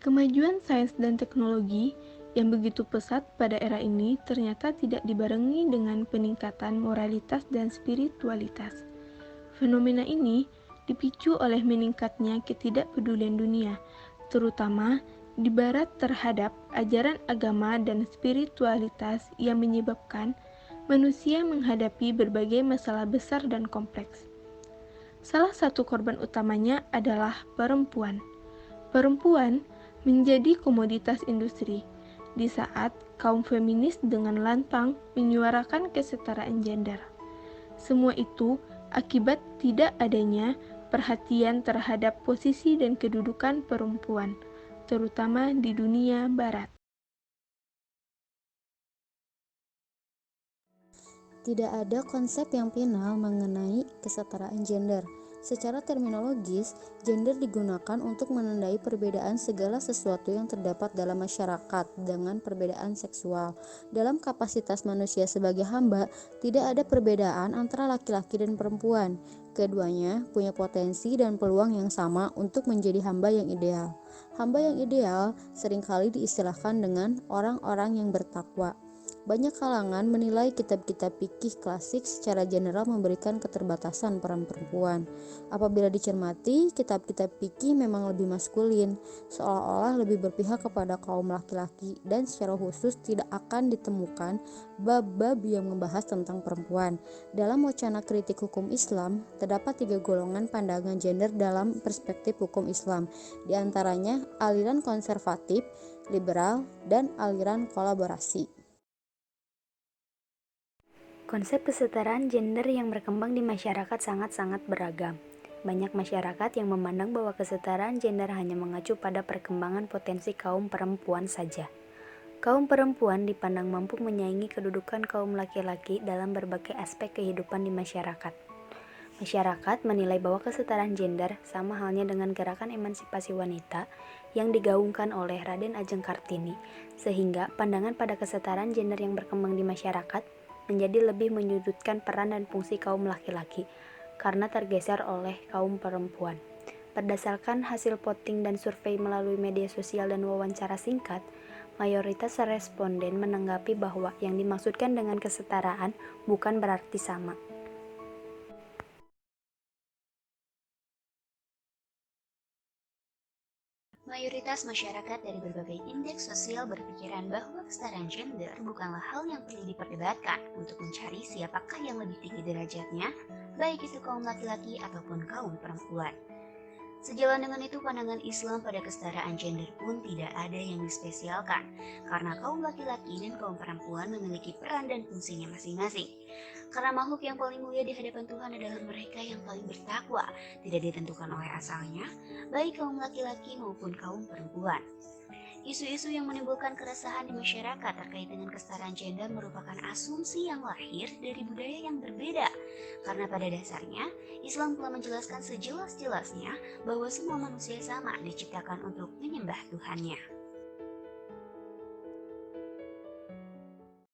Kemajuan sains dan teknologi yang begitu pesat pada era ini ternyata tidak dibarengi dengan peningkatan moralitas dan spiritualitas. Fenomena ini dipicu oleh meningkatnya ketidakpedulian dunia, terutama di Barat terhadap ajaran agama dan spiritualitas yang menyebabkan manusia menghadapi berbagai masalah besar dan kompleks. Salah satu korban utamanya adalah perempuan. Perempuan menjadi komoditas industri di saat kaum feminis dengan lantang menyuarakan kesetaraan gender. Semua itu akibat tidak adanya perhatian terhadap posisi dan kedudukan perempuan, terutama di dunia barat. Tidak ada konsep yang final mengenai kesetaraan gender. Secara terminologis, gender digunakan untuk menandai perbedaan segala sesuatu yang terdapat dalam masyarakat dengan perbedaan seksual. Dalam kapasitas manusia sebagai hamba, tidak ada perbedaan antara laki-laki dan perempuan. Keduanya punya potensi dan peluang yang sama untuk menjadi hamba yang ideal. Hamba yang ideal seringkali diistilahkan dengan orang-orang yang bertakwa. Banyak kalangan menilai kitab-kitab fikih klasik secara general memberikan keterbatasan peran perempuan. Apabila dicermati, kitab-kitab fikih memang lebih maskulin, seolah-olah lebih berpihak kepada kaum laki-laki, dan secara khusus tidak akan ditemukan bab-bab yang membahas tentang perempuan. Dalam wacana kritik hukum Islam, terdapat 3 golongan pandangan gender dalam perspektif hukum Islam, di antaranya aliran konservatif, liberal, dan aliran kolaborasi. Konsep kesetaraan gender yang berkembang di masyarakat sangat-sangat beragam. Banyak masyarakat yang memandang bahwa kesetaraan gender hanya mengacu pada perkembangan potensi kaum perempuan saja. Kaum perempuan dipandang mampu menyaingi kedudukan kaum laki-laki dalam berbagai aspek kehidupan di masyarakat. Masyarakat menilai bahwa kesetaraan gender sama halnya dengan gerakan emansipasi wanita yang digaungkan oleh Raden Ajeng Kartini, sehingga pandangan pada kesetaraan gender yang berkembang di masyarakat menjadi lebih menyudutkan peran dan fungsi kaum laki-laki karena tergeser oleh kaum perempuan. Berdasarkan hasil voting dan survei melalui media sosial dan wawancara singkat, mayoritas responden menanggapi bahwa yang dimaksudkan dengan kesetaraan bukan berarti sama. Mayoritas masyarakat dari berbagai indeks sosial berpikiran bahwa kesetaraan gender bukanlah hal yang perlu diperdebatkan untuk mencari siapakah yang lebih tinggi derajatnya, baik itu kaum laki-laki ataupun kaum perempuan. Sejalan dengan itu, pandangan Islam pada kesetaraan gender pun tidak ada yang dispesialkan, karena kaum laki-laki dan kaum perempuan memiliki peran dan fungsinya masing-masing. Karena makhluk yang paling mulia di hadapan Tuhan adalah mereka yang paling bertakwa, tidak ditentukan oleh asalnya, baik kaum laki-laki maupun kaum perempuan. Isu-isu yang menimbulkan keresahan di masyarakat terkait dengan kesetaraan gender merupakan asumsi yang lahir dari budaya yang berbeda. Karena pada dasarnya, Islam telah menjelaskan sejelas-jelasnya bahwa semua manusia sama diciptakan untuk menyembah Tuhannya.